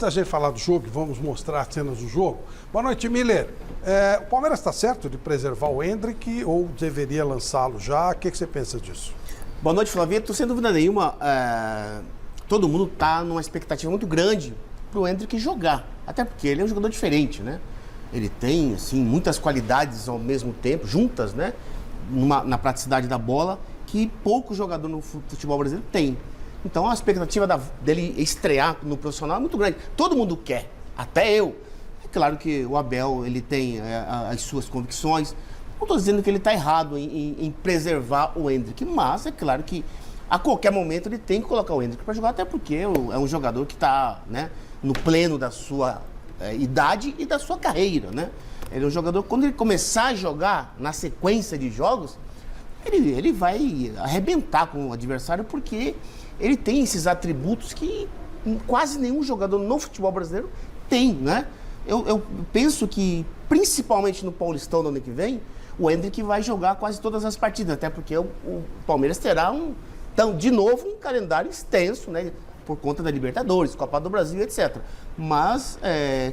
da gente falar do jogo, vamos mostrar as cenas do jogo. Boa noite, Miller. O Palmeiras está certo de preservar o Endrick ou deveria lançá-lo já? O que você pensa disso? Boa noite, Flavito. Sem dúvida nenhuma, todo mundo está numa expectativa muito grande para o Endrick jogar. Até porque ele é um jogador diferente, né? Ele tem, assim, muitas qualidades ao mesmo tempo, juntas, né? Na praticidade da bola, que pouco jogador no futebol brasileiro tem. Então, a expectativa dele estrear no profissional é muito grande. Todo mundo quer, até eu. É claro que o Abel, ele tem as suas convicções. Não estou dizendo que ele está errado em preservar o Endrick, mas é claro que a qualquer momento ele tem que colocar o Endrick para jogar, até porque é um jogador que está, né, no pleno da sua idade e da sua carreira, né? Ele é um jogador, quando ele começar a jogar na sequência de jogos, ele vai arrebentar com o adversário, porque ele tem esses atributos que quase nenhum jogador no futebol brasileiro tem, né? Eu penso que, principalmente no Paulistão do ano que vem, o Endrick vai jogar quase todas as partidas, até porque o Palmeiras terá de novo um calendário extenso, né? Por conta da Libertadores, Copa do Brasil, etc. Mas,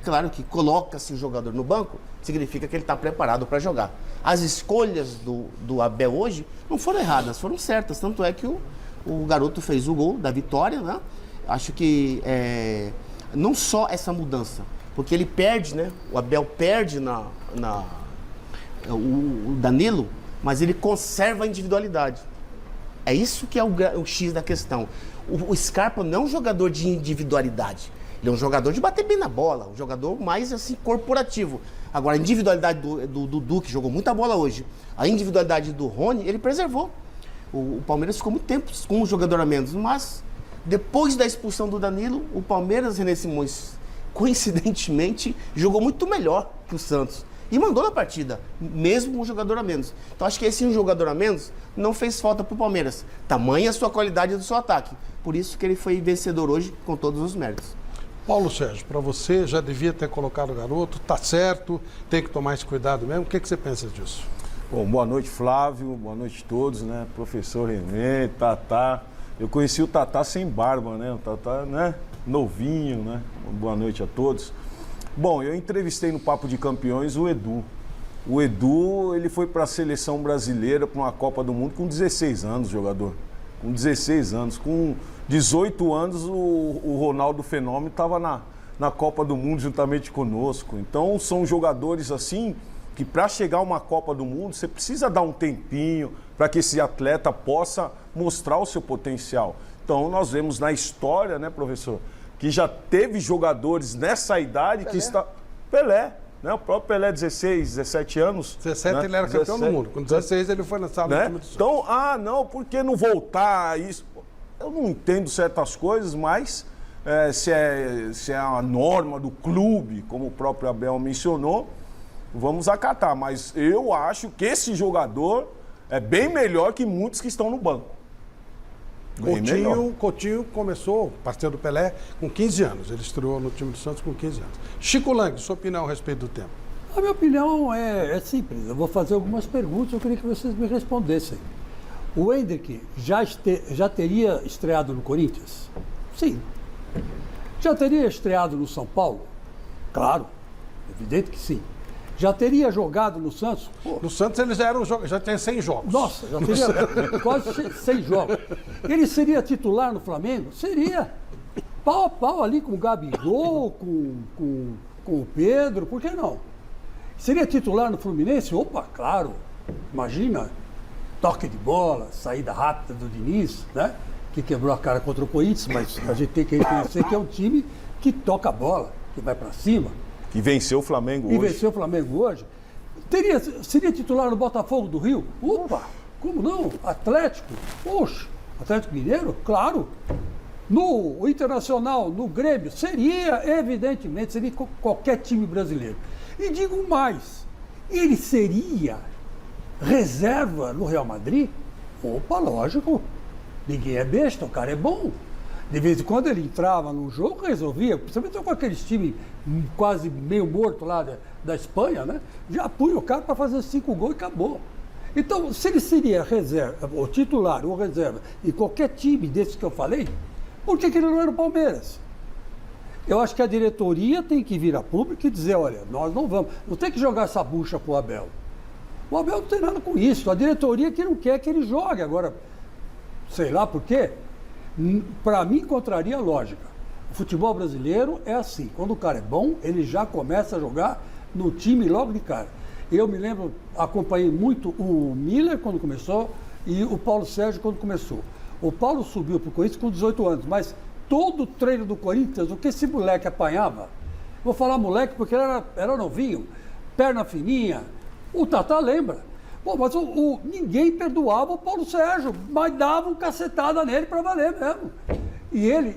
claro que coloca-se o jogador no banco, significa que ele está preparado para jogar. As escolhas do Abel hoje não foram erradas, foram certas. Tanto é que o garoto fez o gol da vitória, né? Acho que não só essa mudança, porque ele perde, né? O Abel perde o Danilo, mas ele conserva a individualidade. É isso que é o X da questão. O Scarpa não é um jogador de individualidade. Ele é um jogador de bater bem na bola, um jogador mais assim corporativo. Agora, a individualidade do Dudu, que jogou muita bola hoje, a individualidade do Rony, ele preservou. O Palmeiras ficou muito tempo com um jogador a menos, mas depois da expulsão do Danilo, o Palmeiras, René Simões, coincidentemente, jogou muito melhor que o Santos. E mandou na partida, mesmo com um jogador a menos. Então, acho que esse um jogador a menos não fez falta para o Palmeiras. Tamanha a sua qualidade do seu ataque. Por isso que ele foi vencedor hoje, com todos os méritos. Paulo Sérgio, para você, já devia ter colocado o garoto, tá certo, tem que tomar esse cuidado mesmo. O que você pensa disso? Bom, boa noite, Flávio, boa noite a todos, né? Professor René, Tatá. Eu conheci o Tatá sem barba, né? O Tatá, né? Novinho, né? Boa noite a todos. Bom, eu entrevistei no Papo de Campeões o Edu. O Edu, ele foi para a seleção brasileira, para uma Copa do Mundo com 16 anos, jogador. Com 16 anos. Com 18 anos, o Ronaldo Fenômeno estava na Copa do Mundo juntamente conosco. Então, são jogadores assim que para chegar a uma Copa do Mundo, você precisa dar um tempinho para que esse atleta possa mostrar o seu potencial. Então, nós vemos na história, né, professor, que já teve jogadores nessa idade que está... Pelé, né? O próprio Pelé, 16, 17 anos. 17 né? Ele era campeão 17, do mundo. Com 16 ele foi lançado né? no time do Santos. Então, não, por que não voltar a isso? Eu não entendo certas coisas, mas se é a norma do clube, como o próprio Abel mencionou, vamos acatar. Mas eu acho que esse jogador é bem melhor que muitos que estão no banco. Coutinho começou, parceiro do Pelé, com 15 anos. Ele estreou no time do Santos com 15 anos. Chico Lang, sua opinião a respeito do tempo? A minha opinião é simples. Eu vou fazer algumas perguntas, eu queria que vocês me respondessem. O Endrick já teria estreado no Corinthians? Sim. Já teria estreado no São Paulo? Claro, evidente que sim. Já teria jogado no Santos? Pô. No Santos eles já tinha 100 jogos. Nossa, já teria quase 100 jogos. Ele seria titular no Flamengo? Seria. Pau a pau ali com o Gabigol, com o Pedro, por que não? Seria titular no Fluminense? Opa, claro. Imagina, toque de bola, saída rápida do Diniz, né? Que quebrou a cara contra o Corinthians, mas a gente tem que reconhecer que é um time que toca a bola, que vai para cima. Que venceu o Flamengo hoje. E venceu o Flamengo hoje. Seria titular no Botafogo do Rio? Opa, como não? Atlético? Poxa, Atlético Mineiro? Claro. No Internacional, no Grêmio? Seria, evidentemente, seria qualquer time brasileiro. E digo mais, ele seria reserva no Real Madrid? Opa, lógico. Ninguém é besta, o cara é bom. De vez em quando ele entrava num jogo, resolvia, principalmente com aqueles times quase meio morto lá da Espanha, né? Já punha o cara para fazer 5 gols e acabou. Então, se ele seria reserva, ou titular, ou reserva, em qualquer time desses que eu falei, por que ele não era o Palmeiras? Eu acho que a diretoria tem que vir a público e dizer, olha, nós não vamos. Não tem que jogar essa bucha pro Abel. O Abel não tem nada com isso. A diretoria que não quer que ele jogue. Agora, sei lá por quê, para mim contraria a lógica. O futebol brasileiro é assim. Quando o cara é bom, ele já começa a jogar no time logo de cara. Eu me lembro, acompanhei muito o Miller quando começou e o Paulo Sérgio quando começou. O Paulo subiu para o Corinthians com 18 anos, mas todo treino do Corinthians, o que esse moleque apanhava, vou falar moleque porque ele era novinho, perna fininha, o Tatá lembra. Pô, mas ninguém perdoava o Paulo Sérgio, mas dava um cacetada nele para valer mesmo. E ele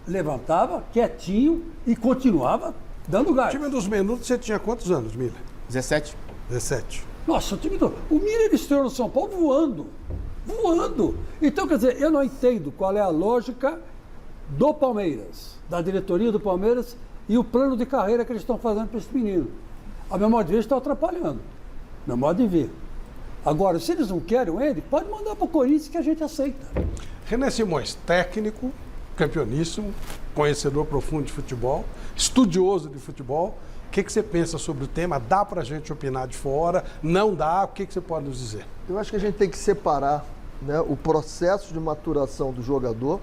levantava quietinho e continuava dando gás. O time dos Menudos, você tinha quantos anos, Miller? 17. 17. Nossa, o time o Miller estreou no São Paulo voando. Então, quer dizer, eu não entendo qual é a lógica do Palmeiras, da diretoria do Palmeiras e o plano de carreira que eles estão fazendo para esse menino. A meu modo de ver, está atrapalhando. Meu modo de ver. Agora, se eles não querem ele, pode mandar para o Corinthians que a gente aceita. René Simões, técnico, campeoníssimo, conhecedor profundo de futebol, estudioso de futebol. O que você pensa sobre o tema? Dá para a gente opinar de fora? Não dá? O que você pode nos dizer? Eu acho que a gente tem que separar, né, o processo de maturação do jogador.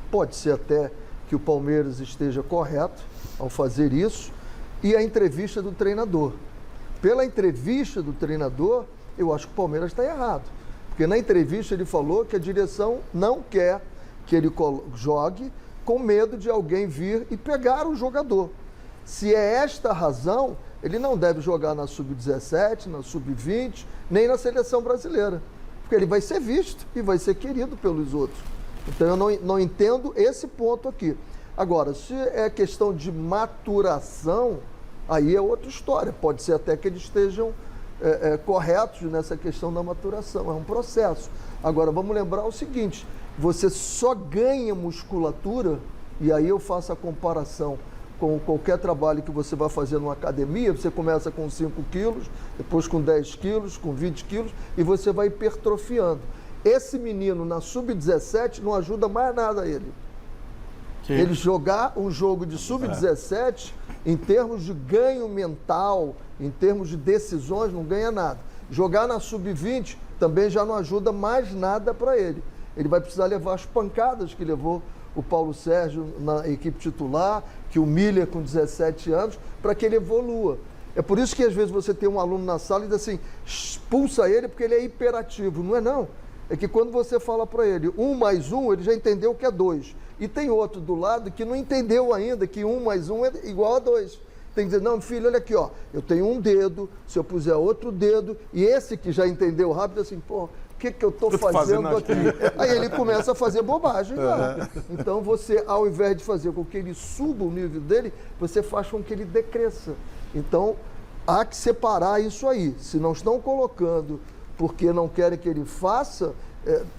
Pode ser até que o Palmeiras esteja correto ao fazer isso. E a entrevista do treinador. Pela entrevista do treinador, eu acho que o Palmeiras está errado. Porque na entrevista ele falou que a direção não quer que ele jogue com medo de alguém vir e pegar o jogador. Se é esta a razão, ele não deve jogar na Sub-17, na Sub-20, nem na seleção brasileira. Porque ele vai ser visto e vai ser querido pelos outros. Então eu não entendo esse ponto aqui. Agora, se é questão de maturação, aí é outra história. Pode ser até que eles estejam corretos nessa questão da maturação. É um processo. Agora, vamos lembrar o seguinte, você só ganha musculatura, e aí eu faço a comparação com qualquer trabalho que você vai fazer numa academia, você começa com 5 quilos, depois com 10 quilos, com 20 quilos, e você vai hipertrofiando. Esse menino na Sub-17 não ajuda mais nada a ele. Sim. Ele jogar um jogo de Sub-17, em termos de ganho mental, em termos de decisões, não ganha nada. Jogar na Sub-20 também já não ajuda mais nada para ele. Ele vai precisar levar as pancadas que levou o Paulo Sérgio na equipe titular, que o Miller com 17 anos, para que ele evolua. É por isso que às vezes você tem um aluno na sala e diz assim, expulsa ele porque ele é hiperativo. Não é não. É que quando você fala para ele 1 mais 1, ele já entendeu que é 2. E tem outro do lado que não entendeu ainda que 1 mais 1 é igual a 2. Tem que dizer, não, filho, olha aqui, ó, eu tenho um dedo, se eu puser outro dedo, e esse que já entendeu rápido, assim, pô, o que eu estou fazendo aqui? Aí ele começa a fazer bobagem lá. Então você, ao invés de fazer com que ele suba o nível dele, você faz com que ele decresça. Então, há que separar isso aí. Se não estão colocando porque não querem que ele faça,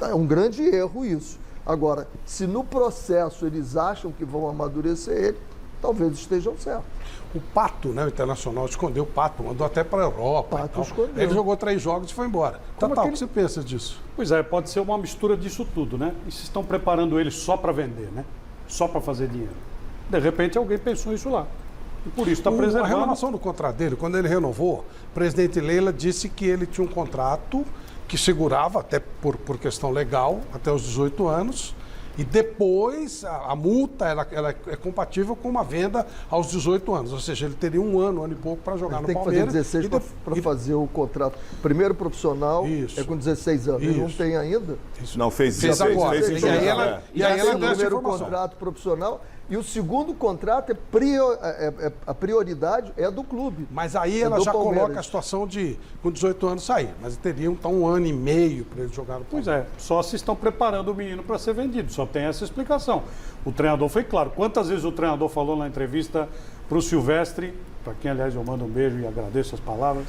é um grande erro isso. Agora, se no processo eles acham que vão amadurecer ele, talvez estejam certos. O Pato, né, o Internacional, escondeu o Pato, mandou até para a Europa. Pato escondeu. Ele jogou 3 jogos e foi embora. O que você pensa disso? Pois é, pode ser uma mistura disso tudo, né? E se estão preparando ele só para vender, né? Só para fazer dinheiro. De repente alguém pensou isso lá. E por isso está preservando. A renovação do contrato dele, quando ele renovou, o presidente Leila disse que ele tinha um contrato que segurava, até por questão legal, até os 18 anos. E depois a multa ela é compatível com uma venda aos 18 anos. Ou seja, ele teria 1 ano e pouco para jogar no Palmeiras. Tem que fazer 16 para fazer o contrato. Primeiro profissional é com 16 anos. Ele não tem ainda? Isso. Não, fez 16. Agora. Fez E aí ela deu essa o primeiro informação. contrato profissional. E o segundo contrato, a prioridade é do clube. Mas aí ela já coloca a situação de, com 18 anos, sair. Mas teria então 1 ano e meio para ele jogar no Palmeiras. Pois é, só se estão preparando o menino para ser vendido. Só tem essa explicação. O treinador foi claro. Quantas vezes o treinador falou na entrevista para o Silvestre, para quem, aliás, eu mando um beijo e agradeço as palavras,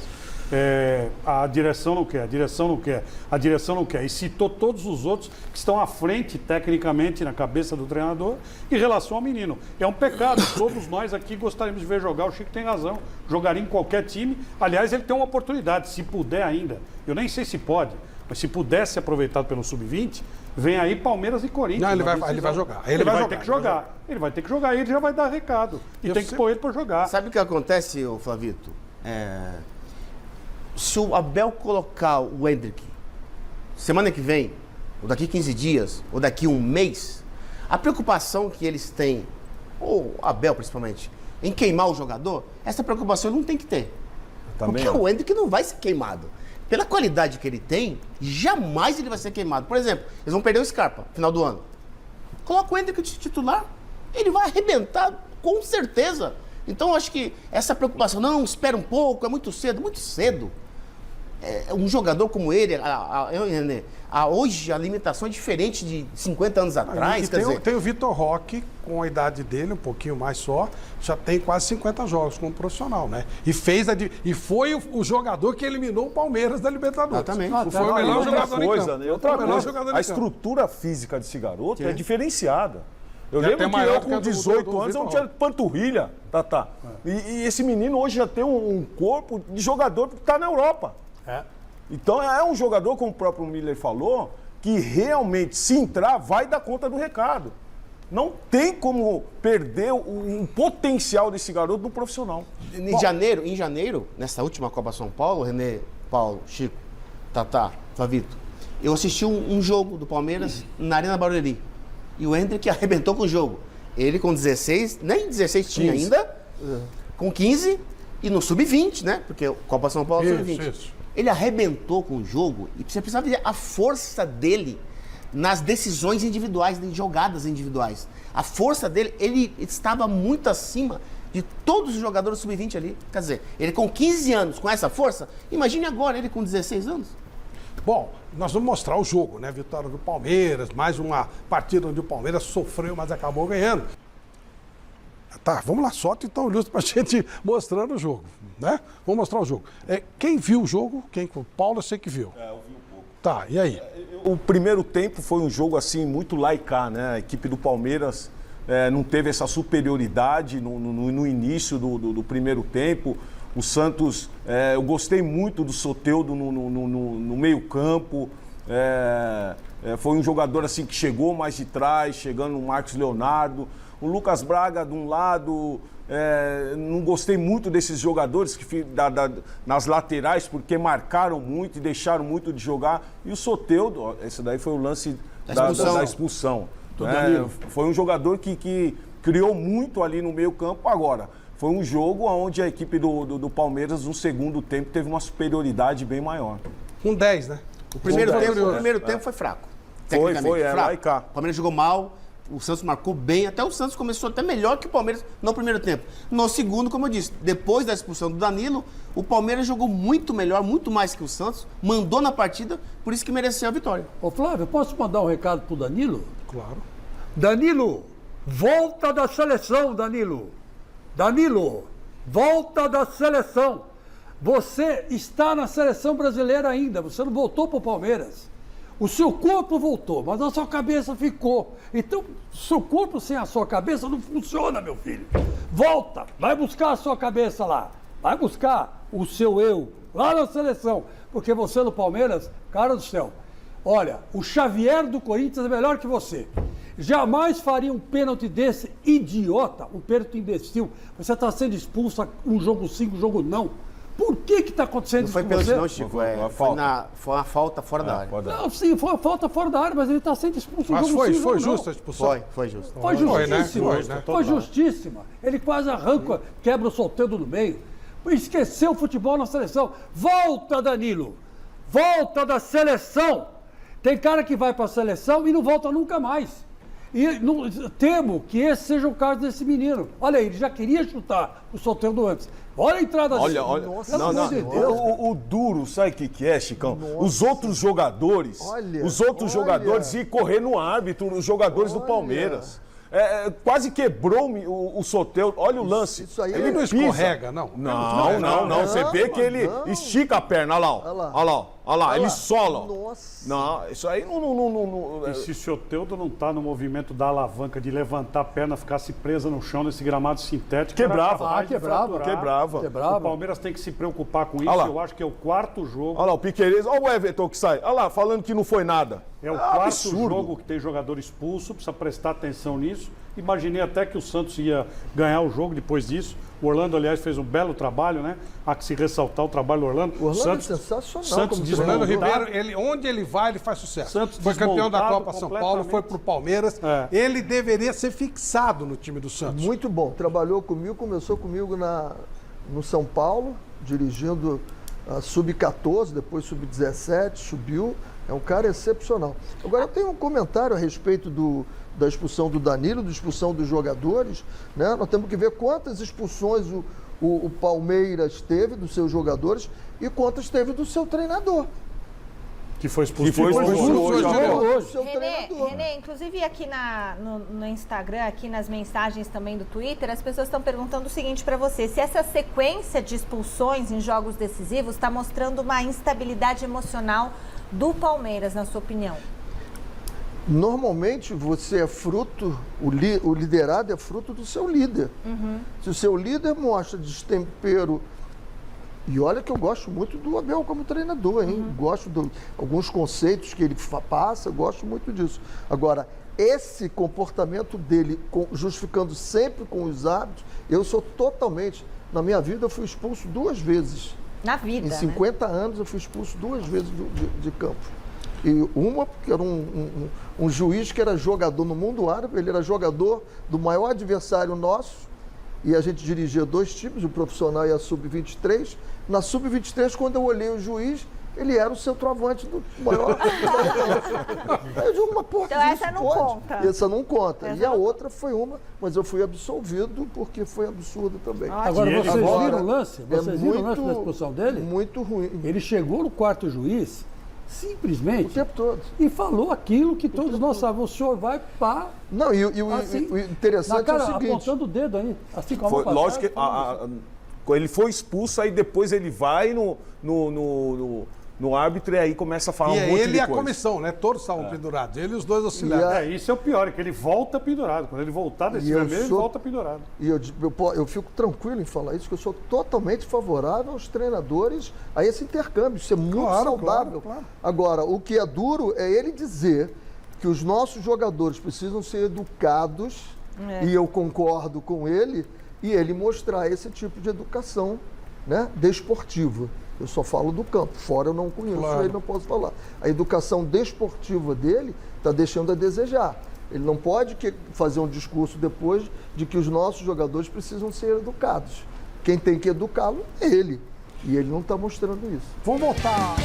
a direção não quer, a direção não quer, a direção não quer. E citou todos os outros que estão à frente, tecnicamente, na cabeça do treinador, em relação ao menino. É um pecado. Todos nós aqui gostaríamos de ver jogar. O Chico tem razão. Jogaria em qualquer time. Aliás, ele tem uma oportunidade, se puder ainda. Eu nem sei se pode. Mas se pudesse ser aproveitado pelo Sub-20, vem aí Palmeiras e Corinthians. Não, ele na vai decisão. jogar. Ele vai ter que jogar. Ele vai ter que jogar e ele já vai dar recado. E tem que pôr ele para jogar. Sabe o que acontece, ô Flavito? Se o Abel colocar o Endrick semana que vem, ou daqui 15 dias, ou daqui um mês, a preocupação que eles têm, ou o Abel principalmente, em queimar o jogador, essa preocupação ele não tem que ter. Também Porque não. o Endrick não vai ser queimado. Pela qualidade que ele tem, jamais ele vai ser queimado. Por exemplo, eles vão perder o Scarpa no final do ano. Coloca o Endrick de titular, ele vai arrebentar com certeza. Então, eu acho que essa preocupação, não, espera um pouco, é muito cedo. Muito cedo. Um jogador como ele, hoje a limitação é diferente de 50 anos atrás. E Quer dizer, tem o Vitor Roque, com a idade dele, um pouquinho mais só, já tem quase 50 jogos como profissional, né? E foi o jogador que eliminou o Palmeiras da Libertadores. Exatamente. Foi o melhor outra jogador em coisa, campo. né? Outra Foi o melhor coisa, jogador em a campo. estrutura física desse garoto é É. diferenciada. Eu E lembro até que maior eu que com a do 18 anos Vitor não tinha panturrilha, Tatá. E esse menino hoje já tem um corpo de jogador que está na Europa. Então é um jogador, como o próprio Miller falou, que realmente, se entrar, vai dar conta do recado. Não tem como perder um potencial desse garoto no profissional. Em janeiro, nessa última Copa São Paulo, René, Paulo, Chico, Tatá, Flavito, eu assisti um jogo do Palmeiras na Arena Barueri. E o Endrick arrebentou com o jogo. Ele com 16, nem 16 tinha 15. ainda, com 15 e no Sub-20, né? Porque Copa São Paulo é Sub-20. Isso. Ele arrebentou com o jogo e você precisava ver a força dele nas decisões individuais, em jogadas individuais. A força dele, ele estava muito acima de todos os jogadores Sub-20 ali. Quer dizer, ele com 15 anos, com essa força, imagine agora ele com 16 anos. Bom, nós vamos mostrar o jogo, né? Vitória do Palmeiras, mais uma partida onde o Palmeiras sofreu, mas acabou ganhando. Tá, vamos lá, solta então o Lúcio pra gente mostrando o jogo, né? Vamos mostrar o jogo. Quem viu o jogo? O Paulo, eu sei que viu. Eu vi um pouco. Tá, e aí? O primeiro tempo foi um jogo assim muito laicar, né? A equipe do Palmeiras não teve essa superioridade no início do primeiro tempo. O Santos, eu gostei muito do Soteldo no meio-campo. Foi um jogador assim que chegou mais de trás, chegando no Marcos Leonardo. O Lucas Braga, de um lado, não gostei muito desses jogadores nas laterais, porque marcaram muito e deixaram muito de jogar. E o Soteldo, esse daí foi o lance da expulsão. Foi um jogador que criou muito ali no meio-campo. Agora, foi um jogo onde a equipe do Palmeiras, no segundo tempo, teve uma superioridade bem maior. Com 10, né? O primeiro tempo foi fraco. Tecnicamente, fraco. Laicar. O Palmeiras jogou mal, o Santos marcou bem, até o Santos começou até melhor que o Palmeiras no primeiro tempo. No segundo, como eu disse, depois da expulsão do Danilo, o Palmeiras jogou muito melhor, muito mais que o Santos, mandou na partida, por isso que mereceu a vitória. Ô Flávio, posso mandar um recado pro Danilo? Claro. Danilo, volta da seleção, Danilo. Danilo, volta da seleção. Você está na seleção brasileira ainda, você não voltou para o Palmeiras. O seu corpo voltou, mas a sua cabeça ficou. Então, seu corpo sem a sua cabeça não funciona, meu filho. Volta, vai buscar a sua cabeça lá. Vai buscar o seu eu lá na seleção. Porque você no Palmeiras, cara do céu, olha, o Xavier do Corinthians é melhor que você. Jamais faria um pênalti desse idiota, um pênalti imbecil. Você está sendo expulso um jogo sim, um jogo não. Por que está acontecendo Não foi isso com pênalti você? não, Chico, foi uma falta fora da área. Não, sim, foi uma falta fora da área, mas ele está sendo expulso um Mas jogo sim, foi jogo justa a não. expulsão? Foi justo. Foi justíssima. Foi, né? Foi justíssima. Ele quase arranca, quebra o Soteldo no meio. Esqueceu o futebol na seleção. Volta, Danilo. Volta da seleção. Tem cara que vai para a seleção e não volta nunca mais. E temo que esse seja o caso desse menino. Olha aí, ele já queria chutar o Soteldo antes. Olha a entrada Olha, Nossa, Pelo amor de Deus. O duro, sabe o que é, Chicão? Nossa. Os outros jogadores, Olha, jogadores iam correr no árbitro, os jogadores do Olha. Palmeiras. Quase quebrou o Soteldo. Olha o lance. Isso aí Ele não é... escorrega, não. Não. Você vê que ele não. estica a perna. Olha lá, ó. Olha lá. Olha lá, ó. Olha lá, ele sola. Nossa. Não, isso aí não. E se o Soteldo não está no movimento da alavanca, de levantar a perna, ficasse presa no chão nesse gramado sintético... Quebrava. era capaz de fraturar. Quebrava. O Palmeiras tem que se preocupar com isso. Olha lá. Eu acho que é o quarto jogo. Olha lá, o Piquerez, olha o Everton que sai. Olha lá, falando que não foi nada. É o quarto absurdo. jogo que tem jogador expulso, precisa prestar atenção nisso. Imaginei até que o Santos ia ganhar o jogo depois disso. O Orlando, aliás, fez um belo trabalho, né? Há que se ressaltar o trabalho do Orlando. O Orlando Santos, é sensacional. Santos como Orlando desmontado. Ribeiro, onde ele vai, ele faz sucesso. Santos foi campeão da desmontado Copa São Paulo, completamente. foi pro Palmeiras. É. Ele deveria ser fixado no time do Santos. Muito bom. Trabalhou comigo, começou comigo no São Paulo, dirigindo a Sub-14, depois Sub-17, subiu. É um cara excepcional. Agora, eu tenho um comentário a respeito da expulsão do Danilo, da expulsão dos jogadores. Né? Nós temos que ver quantas expulsões o Palmeiras teve dos seus jogadores e quantas teve do seu treinador. Que foi expulso. Hoje. Seu Renê, treinador. inclusive aqui no Instagram, aqui nas mensagens também do Twitter, as pessoas estão perguntando o seguinte para você: se essa sequência de expulsões em jogos decisivos está mostrando uma instabilidade emocional do Palmeiras, na sua opinião? Normalmente você é fruto, o liderado é fruto do seu líder. Se o seu líder mostra destempero, e olha que eu gosto muito do Abel como treinador, hein? Gosto de alguns conceitos que ele passa, gosto muito disso. Agora, esse comportamento dele, justificando sempre com os hábitos, eu sou totalmente... Na minha vida eu fui expulso 2 vezes. Na vida, Em 50 anos eu fui expulso 2 vezes de campo. E uma, porque era um juiz que era jogador no mundo árabe, ele era jogador do maior adversário nosso, e a gente dirigia 2 times, o profissional e a Sub-23. Na Sub-23, quando eu olhei o juiz, ele era o centroavante do maior. Aí eu digo, porra, então essa não conta. Essa não conta. Essa E a não outra foi uma, mas eu fui absolvido porque foi absurdo também. Agora, vocês viram o lance? Vocês viram o lance da muito, expulsão dele? Muito ruim. Ele chegou no quarto juiz, O simplesmente, tempo todo. e falou aquilo que todos nós sabemos. O senhor vai pá, Não, e assim, o interessante na cara, é o seguinte. apontando o dedo aí, assim com a mão Foi, pra lógico que trás, falando assim. ele foi expulso, aí depois ele vai no árbitro e aí começa a falar E um é monte ele de e a coisa. comissão, né? Todos estavam pendurados. Ele e os 2 auxiliares. Isso é o pior, é que ele volta pendurado. Quando ele voltar desse E eu vermelho, ele sou- volta pendurado. E eu fico tranquilo em falar isso, que eu sou totalmente favorável aos treinadores a esse intercâmbio. Isso é muito Claro, saudável. claro. Agora, o que é duro é ele dizer que os nossos jogadores precisam ser educados, e eu concordo com ele, e ele mostrar esse tipo de educação, né, desportiva. Eu só falo do campo, fora eu não conheço, Claro. aí não posso falar. A educação desportiva dele está deixando a desejar. Ele não pode fazer um discurso depois de que os nossos jogadores precisam ser educados. Quem tem que educá-lo é ele. E ele não está mostrando isso. Vamos voltar.